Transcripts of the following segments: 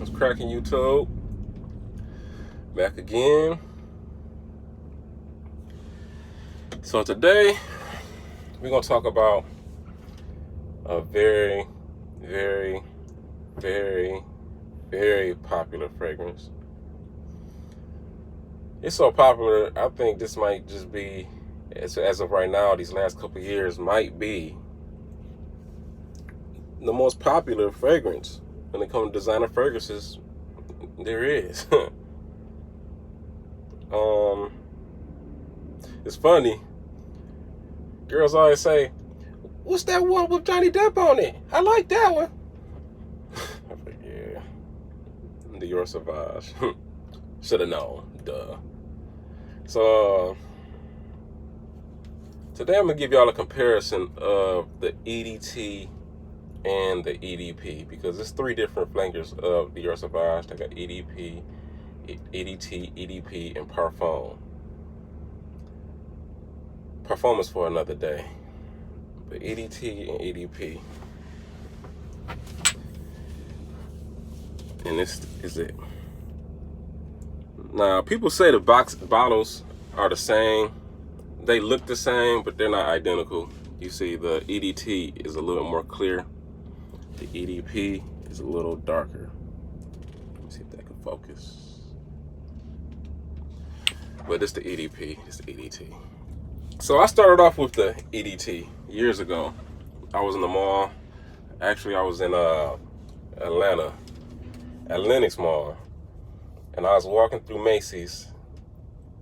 What's cracking, YouTube? Back again. So today we're gonna talk about a very, very, very, very popular fragrance. It's so popular, I think this might just be, as of right now, these last couple of years, might be the most popular fragrance when it comes to designer fragrances there is. It's funny. Girls always say, "What's that one with Johnny Depp on it? I like that one." I'm like, yeah, Dior Sauvage. Should have known, duh. So today I'm gonna give y'all a comparison of the EDT and the EDP, because there's three different flankers of Dior Sauvage. They got EDP, EDT, EDP, and Parfum. Parfum is for another day. But EDT and EDP. And this is it. Now, people say the bottles are the same. They look the same, but they're not identical. You see, the EDT is a little more clear. The EDP is a little darker. Let me see if that can focus. But it's the EDP, it's the EDT. So I started off with the EDT years ago. I was in the mall. Actually, I was in Atlanta, at Lenox Mall. And I was walking through Macy's,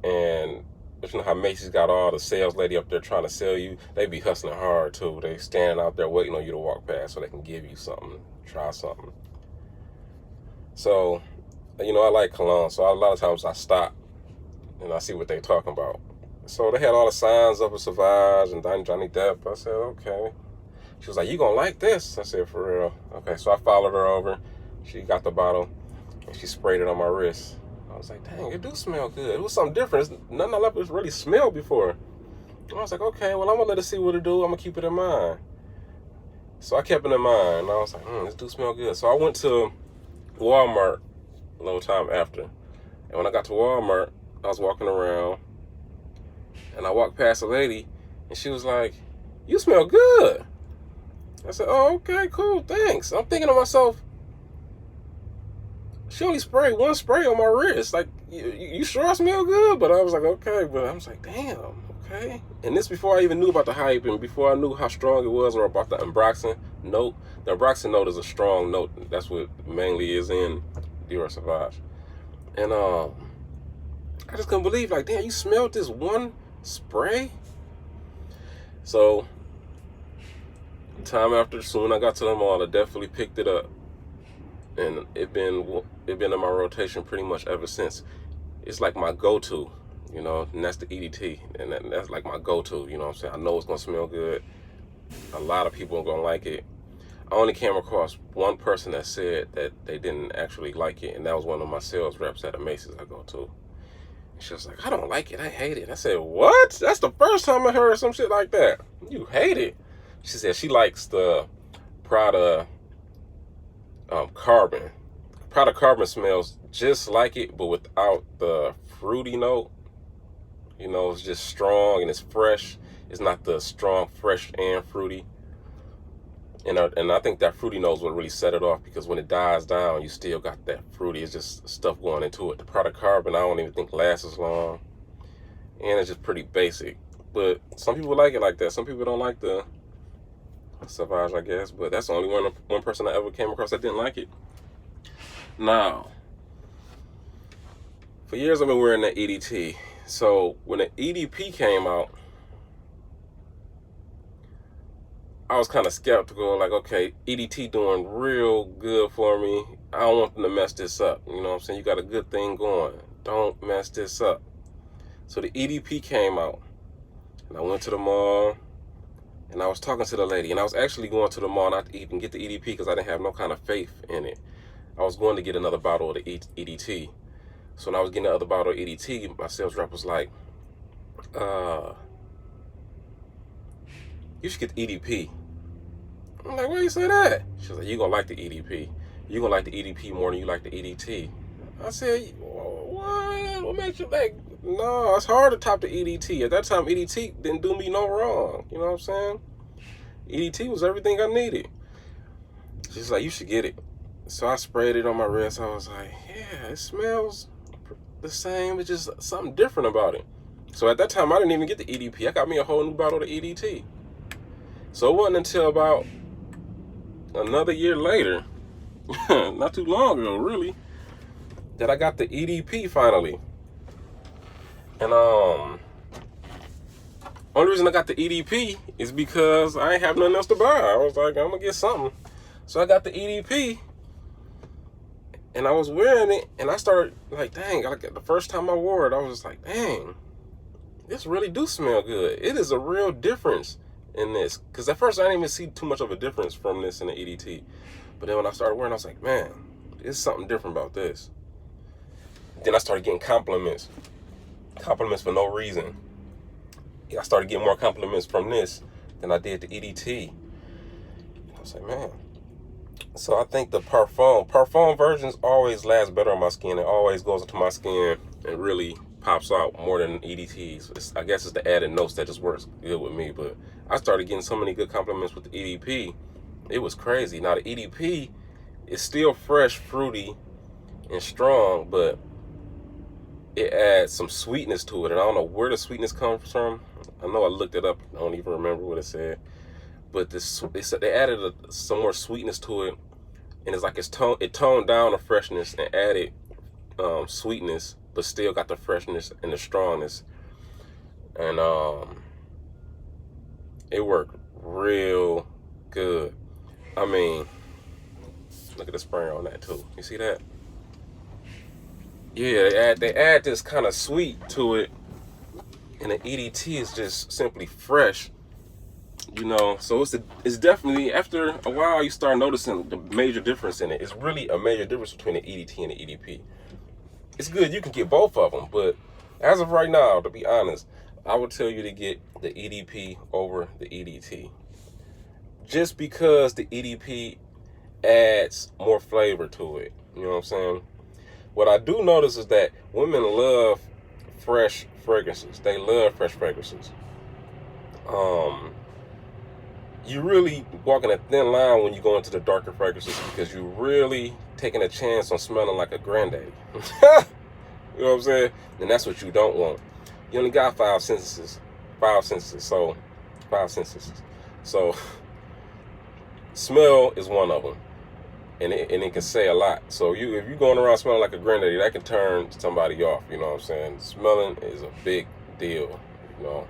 and you know how Macy's got all the sales lady up there trying to sell you? They be hustling hard too. They standing out there waiting on you to walk past so they can give you something, try something. So, you know, I like cologne, so a lot of times I stop and I see what they talking about. So they had all the signs up with Sauvage and Johnny Depp. I said, okay. She was like, "You gonna like this?" I said, "For real." Okay, so I followed her over. She got the bottle and she sprayed it on my wrist. I was like, dang, it do smell good. It was something different. It's nothing I ever really smelled before. I was like, okay, well, I'm gonna let it see what it do. I'm gonna keep it in mind. So I kept it in mind, and I was like, this do smell good. So I went to Walmart a little time after. And when I got to Walmart, I was walking around, and I walked past a lady, and she was like, "You smell good." I said, "Oh, okay, cool, thanks." I'm thinking to myself, she only sprayed one spray on my wrist. Like, you sure I smell good? But I was like, okay. But I was like, damn, okay. And this before I even knew about the hype and before I knew how strong it was or about the Ambroxan note. The Ambroxan note is a strong note. That's what mainly is in Dior Sauvage. And I just couldn't believe, like, damn, you smelled this one spray? So, time after, soon I got to the mall, I definitely picked it up. And it been in my rotation pretty much ever since. It's like my go-to, you know, and that's the EDT, and that's like my go-to, you know what I'm saying? I know it's gonna smell good. A lot of people are gonna like it. I only came across one person that said that they didn't actually like it, and that was one of my sales reps at a Macy's I go to. And she was like, "I don't like it, I hate it." I said, "What? That's the first time I heard some shit like that. You hate it?" She said she likes the Prada Carbon. Prada Carbon smells just like it, but without the fruity note. You know, it's just strong and it's fresh. It's not the strong, fresh and fruity. And I think that fruity note will really set it off, because when it dies down, you still got that fruity. It's just stuff going into it. The Prada Carbon, I don't even think lasts as long. And it's just pretty basic. But some people like it like that. Some people don't like the Sauvage, I guess. But that's the only one person I ever came across that didn't like it. Now, for years I've been wearing the EDT. So when the EDP came out, I was kind of skeptical. Like, okay, EDT doing real good for me. I don't want them to mess this up. You know what I'm saying? You got a good thing going. Don't mess this up. So the EDP came out, and I went to the mall, and I was talking to the lady, and I was actually going to the mall not to even get the EDP because I didn't have no kind of faith in it. I was going to get another bottle of the EDT. So when I was getting the other bottle of EDT, my sales rep was like, you should get the EDP. I'm like, why you say that? She was like, you're going to like the EDP. you're going to like the EDP more than you like the EDT. I said, what? What makes you like? No, it's hard to top the EDT. At that time, EDT didn't do me no wrong. You know what I'm saying? EDT was everything I needed. She's like, you should get it. So I sprayed it on my wrist. I was like, yeah, it smells the same. It's just something different about it. So at that time, I didn't even get the EDP. I got me a whole new bottle of EDT. So it wasn't until about another year later, not too long ago, really, that I got the EDP finally. And only reason I got the EDP is because I ain't have nothing else to buy. I was like, I'm gonna get something. So I got the EDP, and I was wearing it, and I started like, dang, the first time I wore it, I was just like, dang, this really do smell good. It is a real difference in this. Because at first I didn't even see too much of a difference from this and the EDT. But then when I started wearing it, I was like, man, there's something different about this. Then I started getting compliments for no reason. I started getting more compliments from this than I did the EDT. I was like, man. So I think the parfum versions always last better on my skin. It always goes into my skin and really pops out more than EDTs. I guess it's the added notes that just works good with me. But I started getting so many good compliments with the EDP. It was crazy. Now the EDP is still fresh, fruity, and strong, but it adds some sweetness to it. And I don't know where the sweetness comes from. I know I looked it up. I don't even remember what it said. But they added some more sweetness to it. And it's like it toned down the freshness and added sweetness, but still got the freshness and the strongness. And it worked real good. I mean, look at the sprayer on that too. You see that? Yeah, they add this kind of sweet to it, and the EDT is just simply fresh. You know, so it's definitely, after a while you start noticing the major difference in it. It's really a major difference between the EDT and the EDP. It's good you can get both of them, but as of right now, to be honest, I would tell you to get the EDP over the EDT. Just because the EDP adds more flavor to it. You know what I'm saying? What I do notice is that women love fresh fragrances. They love fresh fragrances. You really walking a thin line when you go into the darker fragrances, because you're really taking a chance on smelling like a granddaddy. You know what I'm saying? And that's what you don't want. You only got five senses. So smell is one of them, and it can say a lot. So if you're going around smelling like a granddaddy, that can turn somebody off. You know what I'm saying? Smelling is a big deal. You know.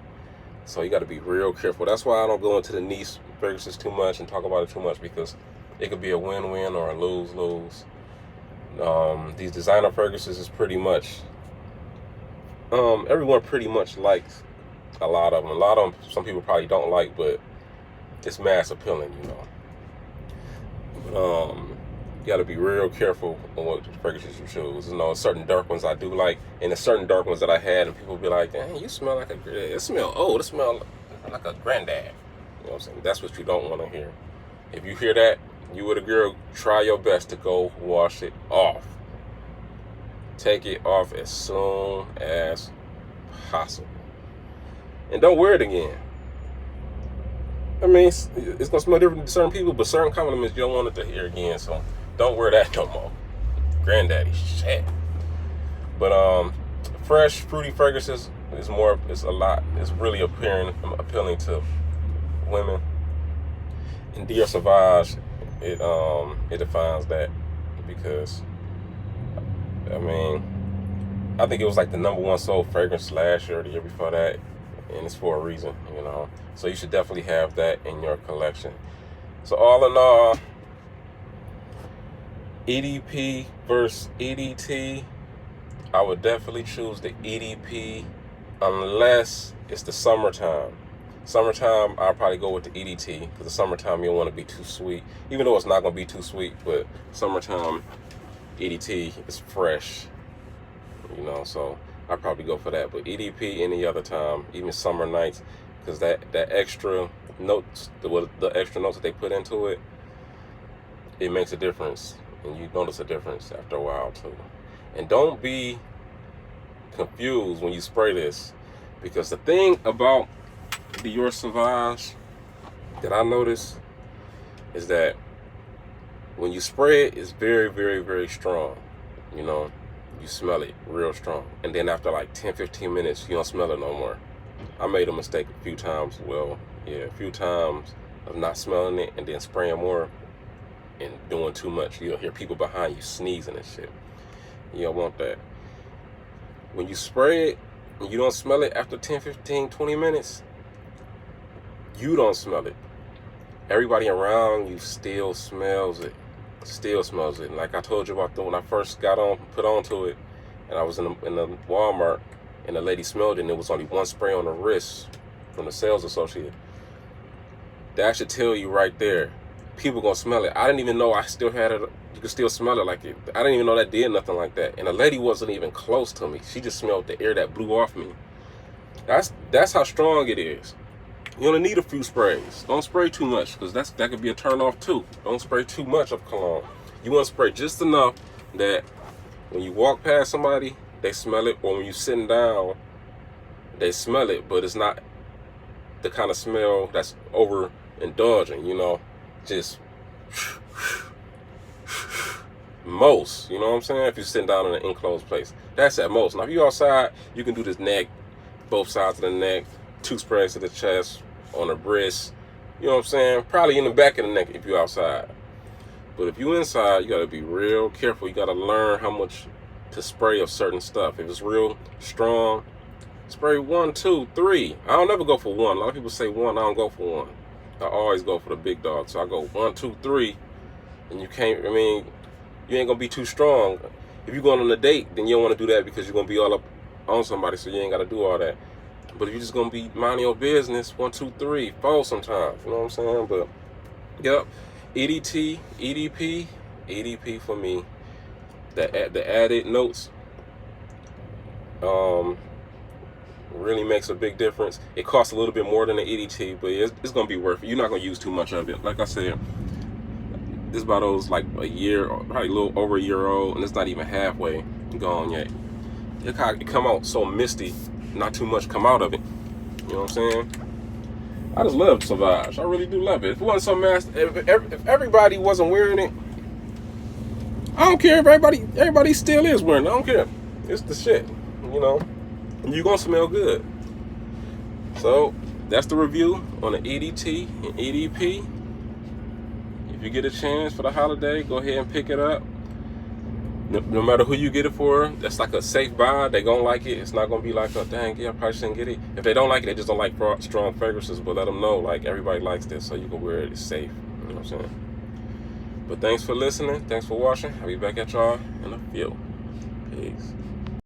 So you got to be real careful. That's why I don't go into the niche fragrances too much and talk about it too much, because it could be a win-win or a lose-lose. These designer fragrances is pretty much, everyone pretty much likes a lot of them. A lot of them, some people probably don't like, but it's mass appealing, you know. You got to be real careful on what fragrances you choose. You know, certain dark ones I do like, and there's certain dark ones that I had, and people be like, "Dang, you smell like it smell old. It smell like a granddad." You know what I'm saying? That's what you don't want to hear. If you hear that, you with a girl, try your best to go wash it off. Take it off as soon as possible, and don't wear it again. I mean, it's gonna smell different to certain people, but certain compliments you don't want it to hear again. So don't wear that no more. Granddaddy shit. But fresh, fruity fragrances is really appealing to women. And Dior Sauvage, it defines that, because I mean, I think it was like the #1 sold fragrance last year or the year before that, and it's for a reason, you know. So you should definitely have that in your collection. So all in all, EDP versus EDT, I would definitely choose the EDP unless it's the summertime. Summertime, I'll probably go with the EDT, because the summertime you don't want to be too sweet, even though it's not going to be too sweet, but summertime EDT is fresh, you know, so I'd probably go for that. But EDP any other time, even summer nights, because that extra notes, the extra notes that they put into it, it makes a difference. and you notice a difference after a while too. And don't be confused when you spray this, because the thing about Dior Sauvage that I notice is that when you spray it, it's very, very, very strong. You know, you smell it real strong. And then after like 10-15 minutes, you don't smell it no more. I made a mistake a few times. A few times of not smelling it and then spraying more and doing too much. You'll hear people behind you sneezing and shit. You don't want that. When you spray it and you don't smell it after 10, 15, 20 minutes, you don't smell it. Everybody around you still smells it. And like I told you about when I first put onto it, and I was in the Walmart, and the lady smelled it, and there was only one spray on the wrist from the sales associate. That should tell you right there, people gonna smell it. I didn't even know I still had it. You could still smell it like it. I didn't even know that did nothing like that. And the lady wasn't even close to me. She just smelled the air that blew off me. That's how strong it is. You only need a few sprays. Don't spray too much, because that could be a turn off too. Don't spray too much of cologne. You want to spray just enough that when you walk past somebody, they smell it, or when you're sitting down, they smell it, but it's not the kind of smell that's overindulging, you know, just most, you know what I'm saying? If you're sitting down in an enclosed place, that's at most. Now, if you're outside, you can do this neck, both sides of the neck, 2 sprays to the chest, on the wrist, you know what I'm saying? Probably in the back of the neck if you're outside. But if you're inside, you gotta be real careful. You gotta learn how much to spray of certain stuff. If it's real strong, spray 1, 2, 3. I don't never go for 1. A lot of people say 1, I don't go for 1. I always go for the big dog. So I go 1, 2, 3, and you ain't gonna be too strong. If you're going on a date, then you don't wanna do that, because you're gonna be all up on somebody, so you ain't gotta do all that. But if you're just gonna be minding your business, 1, 2, 3, 4 sometimes, you know what I'm saying? But yep, EDT, EDP for me. The added notes really makes a big difference. It costs a little bit more than the EDT, but it's gonna be worth it. You're not gonna use too much of it. Like I said, this bottle's like a year, or probably a little over a year old, and it's not even halfway gone yet. Look how it come out so misty. Not too much come out of it. You know what I'm saying? I just love Sauvage. I really do love it. If it wasn't so massive, if everybody wasn't wearing it, I don't care if everybody still is wearing it. I don't care. It's the shit. You know? You're gonna smell good. So that's the review on the EDT and EDP. If you get a chance for the holiday, go ahead and pick it up. No matter who you get it for, that's like a safe buy. They gonna like it. It's not gonna be like, oh dang, yeah, I probably shouldn't get it. If they don't like it, they just don't like strong fragrances. But let them know, like, everybody likes this, so you can wear it. It's safe. You know what I'm saying? But thanks for listening. Thanks for watching. I'll be back at y'all in a few. Peace.